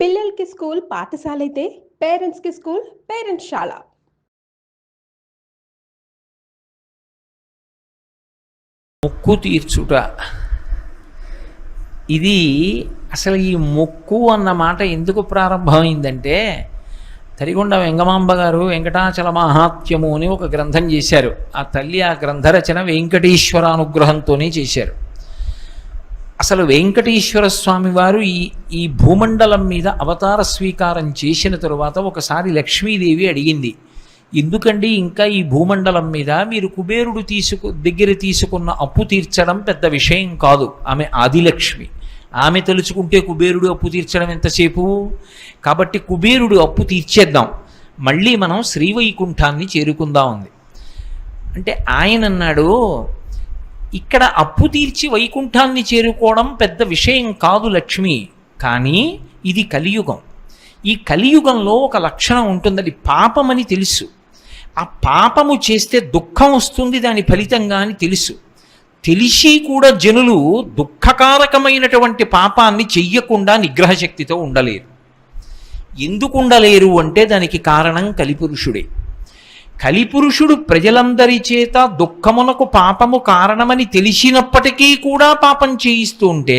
పిల్లలకి స్కూల్ పాఠశాల అయితే పేరెంట్స్కి స్కూల్ పేరెంట్స్శాల. మొక్కు తీర్చుట, ఇది అసలు ఈ మొక్కు అన్న మాట ఎందుకు ప్రారంభమైందంటే, తరిగొండ వెంగమాంబ గారు వెంకటాచల మహాత్మ్యము అని ఒక గ్రంథం చేశారు. ఆ తల్లి ఆ గ్రంథరచన వెంకటేశ్వర అనుగ్రహంతోనే చేశారు. అసలు వెంకటేశ్వర స్వామి వారు ఈ భూమండలం మీద అవతార స్వీకారం చేసిన తరువాత ఒకసారి లక్ష్మీదేవి అడిగింది, ఎందుకండి ఇంకా ఈ భూమండలం మీద మీరు కుబేరుడు దగ్గర తీసుకున్న అప్పు తీర్చడం పెద్ద విషయం కాదు. ఆమె ఆదిలక్ష్మి, ఆమె తలుచుకుంటే కుబేరుడు అప్పు తీర్చడం ఎంతసేపు, కాబట్టి కుబేరుడు అప్పు తీర్చేద్దాం, మళ్ళీ మనం శ్రీవైకుంఠాన్ని చేరుకుందాం ఉంది. అంటే ఆయన అన్నాడు, ఇక్కడ అప్పు తీర్చి వైకుంఠాన్ని చేరుకోవడం పెద్ద విషయం కాదు లక్ష్మి, కానీ ఇది కలియుగం. ఈ కలియుగంలో ఒక లక్షణం ఉంటుంది, అది పాపమని తెలుసు. ఆ పాపము చేస్తే దుఃఖం వస్తుంది దాని ఫలితంగా అని తెలుసు. తెలిసి కూడా జనులు దుఃఖకారకమైనటువంటి పాపాన్ని చెయ్యకుండా నిగ్రహశక్తితో ఉండలేరు. ఎందుకు ఉండలేరు అంటే దానికి కారణం కలిపురుషుడే. కలిపురుషుడు ప్రజలందరి చేత దుఃఖమునకు పాపము కారణమని తెలిసినప్పటికీ కూడా పాపం చేయిస్తూ ఉంటే,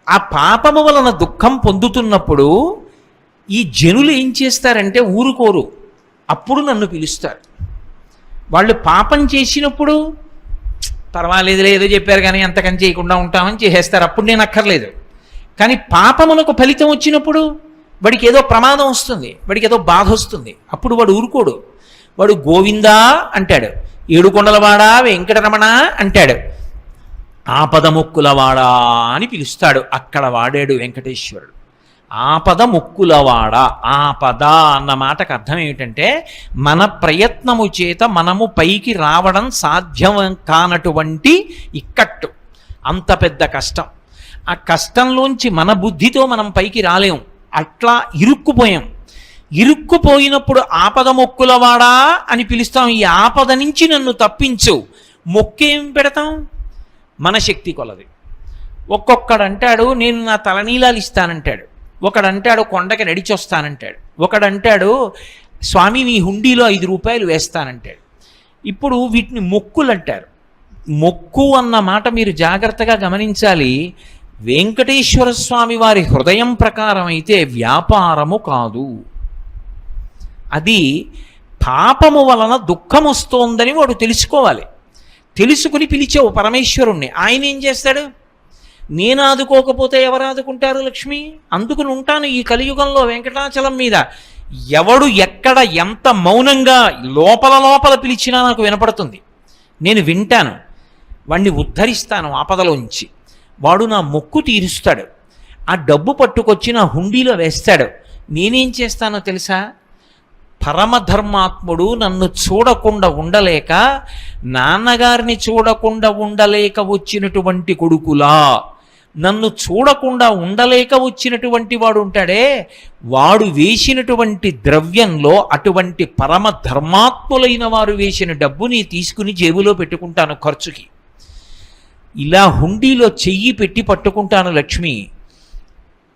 ఆ పాపము వలన దుఃఖం పొందుతున్నప్పుడు ఈ జనులు ఏం చేస్తారంటే ఊరుకోరు, అప్పుడు నన్ను పిలుస్తారు. వాళ్ళు పాపం చేసినప్పుడు పర్వాలేదులే ఏదో చెప్పారు కానీ అంతకని చేయకుండా ఉంటామని చేసేస్తారు, అప్పుడు నేను అక్కర్లేదు. కానీ పాపమునకు ఫలితం వచ్చినప్పుడు వాడికి ఏదో ప్రమాదం వస్తుంది, వాడికి ఏదో బాధ వస్తుంది, అప్పుడు వాడు ఊరుకోడు. వాడు గోవిందా అంటాడు, ఏడుకొండలవాడా వెంకటరమణ అంటాడు, ఆపద ముక్కులవాడా అని పిలుస్తాడు. అక్కడ వాడాడు వెంకటేశ్వరుడు, ఆపద ముక్కులవాడ. ఆపద అన్న మాటకు అర్థం ఏమిటంటే, మన ప్రయత్నము చేత మనము పైకి రావడం సాధ్యం కానటువంటి ఇక్కట్టు, అంత పెద్ద కష్టం. ఆ కష్టంలోంచి మన బుద్ధితో మనం పైకి రాలేం, అట్లా ఇరుక్కుపోయాం. ఇరుక్కుపోయినప్పుడు ఆపద మొక్కులవాడా అని పిలుస్తాం. ఈ ఆపద నుంచి నన్ను తప్పించు. మొక్కేం పెడతాం? మన శక్తి కొలది. ఒక్కొక్కడంటాడు నేను నా తలనీలాలు ఇస్తానంటాడు, ఒకడంటాడు కొండకి నడిచొస్తానంటాడు, ఒకడంటాడు స్వామి మీ హుండీలో 5 రూపాయలు వేస్తానంటాడు. ఇప్పుడు వీటిని మొక్కులు అంటారు. మొక్కు అన్న మాట మీరు జాగ్రత్తగా గమనించాలి. వెంకటేశ్వర స్వామి వారి హృదయం ప్రకారం అయితే వ్యాపారము కాదు, అది పాపము వలన దుఃఖం వస్తోందని వాడు తెలుసుకోవాలి. తెలుసుకుని పిలిచావు పరమేశ్వరుణ్ణి, ఆయన ఏం చేస్తాడు? నేను ఆదుకోకపోతే ఎవరు ఆదుకుంటారు లక్ష్మి? అందుకుని ఉంటాను ఈ కలియుగంలో వెంకటాచలం మీద. ఎవడు ఎక్కడ ఎంత మౌనంగా లోపల లోపల పిలిచినా నాకు వినపడుతుంది, నేను వింటాను, వాణ్ణి ఉద్ధరిస్తాను ఆపదలోంచి. వాడు నా మొక్కు తీరుస్తాడు, ఆ డబ్బు పట్టుకొచ్చి నా హుండీలో వేస్తాడు. నేనేం చేస్తానో తెలుసా? పరమధర్మాత్ముడు నన్ను చూడకుండా ఉండలేక, నాన్నగారిని చూడకుండా ఉండలేక వచ్చినటువంటి కొడుకులా నన్ను చూడకుండా ఉండలేక వచ్చినటువంటి వాడు ఉంటాడే, వాడు వేసినటువంటి ద్రవ్యంలో అటువంటి పరమధర్మాత్ములైన వారు వేసిన డబ్బుని తీసుకుని జేబులో పెట్టుకుంటాను ఖర్చుకి. ఇలా హుండీలో చెయ్యి పెట్టి పట్టుకుంటాను లక్ష్మి.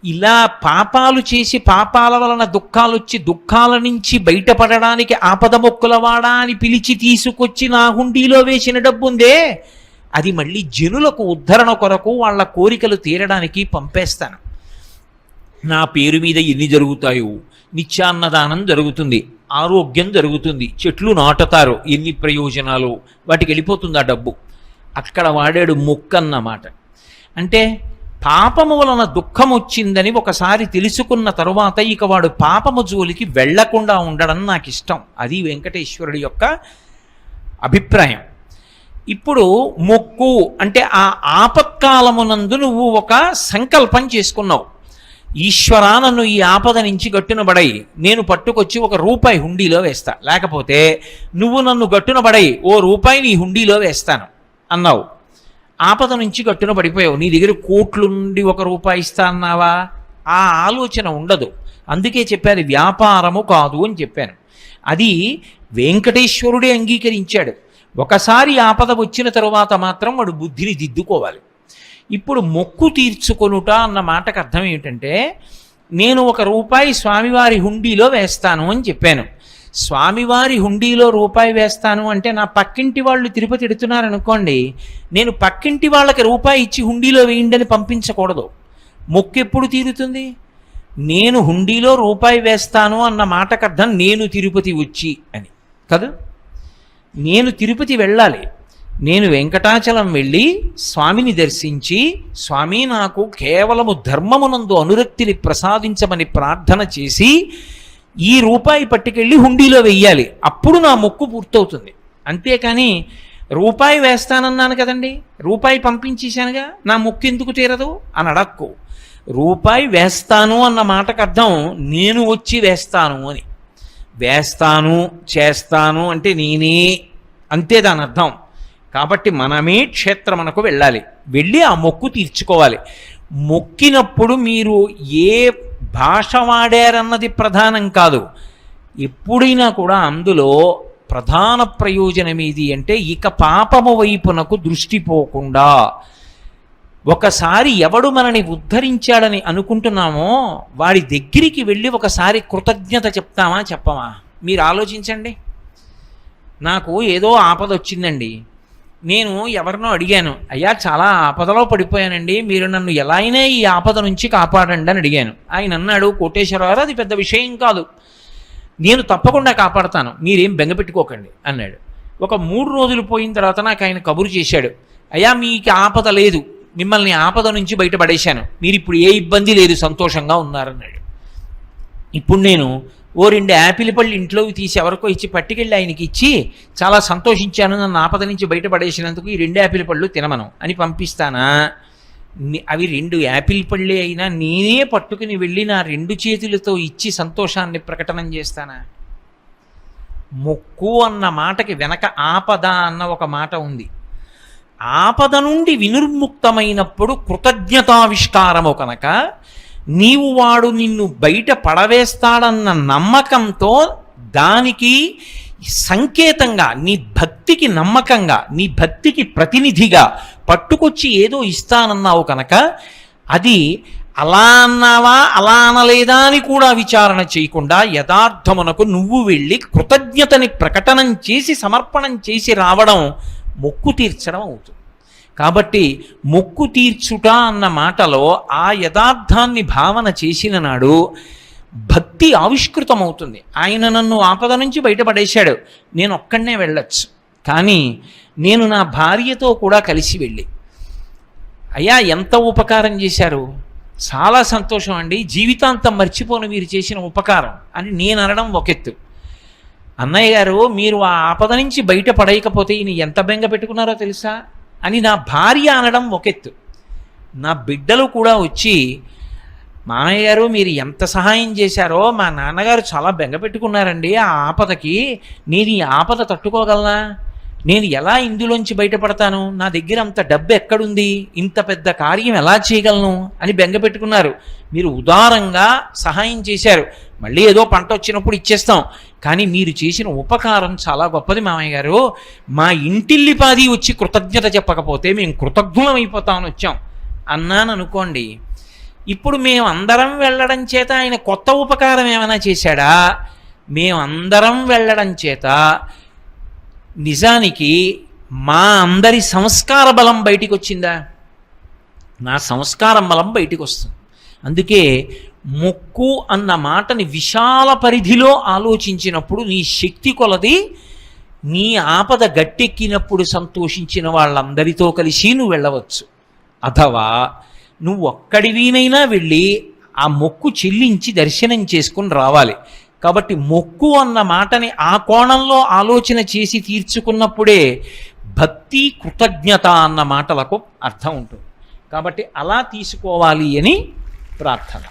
ఇలా పాపాలు చేసి పాపాల వలన దుఃఖాలు వచ్చి దుఃఖాల నుంచి బయటపడడానికి ఆపద మొక్కులవాడా అని పిలిచి తీసుకొచ్చి నా హుండీలో వేసిన డబ్బు ఉందే, అది మళ్ళీ జనులకు ఉద్ధరణ కొరకు వాళ్ళ కోరికలు తీరడానికి పంపేస్తాను. నా పేరు మీద ఎన్ని జరుగుతాయో, నిత్యాన్నదానం జరుగుతుంది, ఆరోగ్యం జరుగుతుంది, చెట్లు నాటుతారు, ఎన్ని ప్రయోజనాలు, వాటికి వెళ్ళిపోతుంది ఆ డబ్బు. అక్కడ వాడాడు మొక్కన్నమాట. అంటే పాపము వలన దుఃఖం వచ్చిందని ఒకసారి తెలుసుకున్న తరువాత ఇక వాడు పాపము జోలికి వెళ్లకుండా ఉండడం నాకు ఇష్టం. అది వెంకటేశ్వరుడి యొక్క అభిప్రాయం. ఇప్పుడు మొక్కు అంటే ఆ ఆపత్కాలమునందు నువ్వు ఒక సంకల్పం చేసుకున్నావు, ఈశ్వరా నన్ను ఈ ఆపద నుంచి గట్టున పడై, నేను పట్టుకొచ్చి 1 రూపాయి హుండీలో వేస్తా, లేకపోతే నువ్వు నన్ను గట్టున పడై ₹1 నీ హుండీలో వేస్తాను అన్నావు. ఆపద నుంచి గట్టున పడిపోయావు, నీ దగ్గర కోట్లు నుండి 1 రూపాయి ఇస్తా అన్నావా? ఆ ఆలోచన ఉండదు. అందుకే చెప్పాను వ్యాపారము కాదు అని చెప్పాను. అది వెంకటేశ్వరుడే అంగీకరించాడు. ఒకసారి ఆపద వచ్చిన తరువాత మాత్రం వాడు బుద్ధిని దిద్దుకోవాలి. ఇప్పుడు మొక్కు తీర్చుకొనుట అన్న మాటకు అర్థం ఏమిటంటే, నేను ₹1 స్వామివారి హుండీలో వేస్తాను అని చెప్పాను. స్వామివారి హుండీలో రూపాయి వేస్తాను అంటే నా పక్కింటి వాళ్ళు తిరుపతి ఎడుతున్నారనుకోండి, నేను పక్కింటి వాళ్ళకి రూపాయి ఇచ్చి హుండీలో వేయండి అని పంపించకూడదు. మొక్కు ఎప్పుడు తీరుతుంది? నేను హుండీలో రూపాయి వేస్తాను అన్న మాటకు అర్థం నేను తిరుపతి వచ్చి అని కదా. నేను తిరుపతి వెళ్ళాలి, నేను వెంకటాచలం వెళ్ళి స్వామిని దర్శించి, స్వామి నాకు కేవలము ధర్మమునందు అనురక్తిని ప్రసాదించమని ప్రార్థన చేసి ఈ రూపాయి పట్టుకెళ్ళి హుండీలో వెయ్యాలి. అప్పుడు నా మొక్కు పూర్తవుతుంది. అంతేకాని రూపాయి వేస్తానన్నాను కదండి, రూపాయి పంపించేశానుగా, నా మొక్కు ఎందుకు తీరదు అని అడక్కు. రూపాయి వేస్తాను అన్న మాటకు అర్థం నేను వచ్చి వేస్తాను అని. వేస్తాను చేస్తాను అంటే నేనే, అంతే దాని అర్థం. కాబట్టి మనమే క్షేత్రమునకు వెళ్ళాలి, వెళ్ళి ఆ మొక్కు తీర్చుకోవాలి. మొక్కినప్పుడు మీరు ఏ భాష వాడారన్నది ప్రధానం కాదు. ఎప్పుడైనా కూడా అందులో ప్రధాన ప్రయోజనం ఏది అంటే, ఇక పాపము వైపునకు దృష్టి పోకుండా, ఒకసారి ఎవడు మనని ఉద్ధరించాడని అనుకుంటున్నామో వాడి దగ్గరికి వెళ్ళి ఒకసారి కృతజ్ఞత చెప్తామా చెప్పమా? మీరు ఆలోచించండి. నాకు ఏదో ఆపద వచ్చిందండి, నేను ఎవరినో అడిగాను, అయ్యా చాలా ఆపదలో పడిపోయానండి, మీరు నన్ను ఎలా అయినా ఈ ఆపద నుంచి కాపాడండి అని అడిగాను. ఆయన అన్నాడు, కోటేశ్వరరావు అది పెద్ద విషయం కాదు, నేను తప్పకుండా కాపాడతాను, మీరేం బెంగపెట్టుకోకండి అన్నాడు. ఒక 3 రోజులు పోయిన తర్వాత నాకు ఆయన కబురు చేశాడు, అయ్యా మీకు ఆపద లేదు, మిమ్మల్ని ఆపద నుంచి బయటపడేశాను, మీరు ఇప్పుడు ఏ ఇబ్బంది లేదు, సంతోషంగా ఉన్నారన్నాడు. ఇప్పుడు నేను 2 యాపిల్ పళ్ళు ఇంట్లోకి తీసి ఎవరికో ఇచ్చి పట్టుకెళ్ళి ఆయనకి ఇచ్చి చాలా సంతోషించాను, నన్ను ఆపద నుంచి బయటపడేసినందుకు ఈ 2 యాపిల్ పళ్ళు తినమను అని పంపిస్తానా? అవి 2 యాపిల్ పళ్ళే అయినా నేనే పట్టుకుని వెళ్ళి నా 2 చేతులతో ఇచ్చి సంతోషాన్ని ప్రకటన చేస్తానా? మొక్కు అన్న మాటకి వెనక ఆపద అన్న ఒక మాట ఉంది. ఆపద నుండి వినిర్ముక్తమైనప్పుడు కృతజ్ఞతావిష్కారము కనుక నీవు వాడు నిన్ను బయట పడవేస్తాడన్న నమ్మకంతో, దానికి సంకేతంగా నీ భక్తికి నమ్మకంగా, నీ భక్తికి ప్రతినిధిగా పట్టుకొచ్చి ఏదో ఇస్తానన్నావు కనుక, అది అలా అన్నావా అలా అనలేదా అని కూడా విచారణ చేయకుండా యథార్థమునకు నువ్వు వెళ్ళి కృతజ్ఞతని ప్రకటనం చేసి సమర్పణం చేసి రావడం మొక్కు తీర్చడం అవుతుంది. కాబట్టి మొక్కు తీర్చుట అన్న మాటలో ఆ యథార్థాన్ని భావన చేసిన నాడు భక్తి ఆవిష్కృతమవుతుంది. ఆయన నన్ను ఆపద నుంచి బయటపడేశాడు, నేను ఒక్కడనే వెళ్ళొచ్చు, కానీ నేను నా భార్యతో కూడా కలిసి వెళ్ళి, అయ్యా ఎంత ఉపకారం చేశారు, చాలా సంతోషం అండి, జీవితాంతం మర్చిపోను మీరు చేసిన ఉపకారం అని నేను అనడం ఒక ఎత్తు. అన్నయ్య గారు మీరు ఆ ఆపద నుంచి బయటపడేయకపోతే ఈయన ఎంత బెంగ పెట్టుకున్నారో తెలుసా అని నా భార్య అనడం ఒక ఎత్తు. నా బిడ్డలు కూడా వచ్చి, మామయ్య గారు మీరు ఎంత సహాయం చేశారో, మా నాన్నగారు చాలా బెంగ పెట్టుకున్నారండి ఆ ఆపదకి, నేను ఈ ఆపద తట్టుకోగలనా, నేను ఎలా ఇందులోంచి బయటపడతాను, నా దగ్గర అంత డబ్బు ఎక్కడుంది, ఇంత పెద్ద కార్యం ఎలా చేయగలను అని బెంగ పెట్టుకున్నారు. మీరు ఉదారంగా సహాయం చేశారు, మళ్ళీ ఏదో పంట వచ్చినప్పుడు ఇచ్చేస్తాం, కానీ మీరు చేసిన ఉపకారం చాలా గొప్పది మామయ్య గారు, మా ఇంటిల్లిపాది వచ్చి కృతజ్ఞత చెప్పకపోతే మేము కృతజ్ఞులం అయిపోతామని వచ్చాం అన్నాను అనుకోండి. ఇప్పుడు మేము అందరం వెళ్ళడం చేత ఆయన కొత్త ఉపకారం ఏమైనా చేశాడా? మేమందరం వెళ్ళడం చేత నిజానికి మా అందరి సంస్కార బలం బయటికి వచ్చిందా? నా సంస్కారం బలం బయటికి వస్తుంది. అందుకే మొక్కు అన్న మాటని విశాల పరిధిలో ఆలోచించినప్పుడు నీ శక్తి కొలది నీ ఆపద గట్టెక్కినప్పుడు సంతోషించిన వాళ్ళందరితో కలిసి నువ్వు వెళ్ళవచ్చు. అథవా నువ్వు ఒక్కడివీనైనా వెళ్ళి ఆ మొక్కు చెల్లించి దర్శనం చేసుకుని రావాలి. కాబట్టి మొక్కు అన్న మాటని ఆ కోణంలో ఆలోచన చేసి తీర్చుకున్నప్పుడే భక్తి కృతజ్ఞత అన్న మాటలకు అర్థం ఉంటుంది. కాబట్టి అలా తీసుకోవాలి అని ప్రార్థన.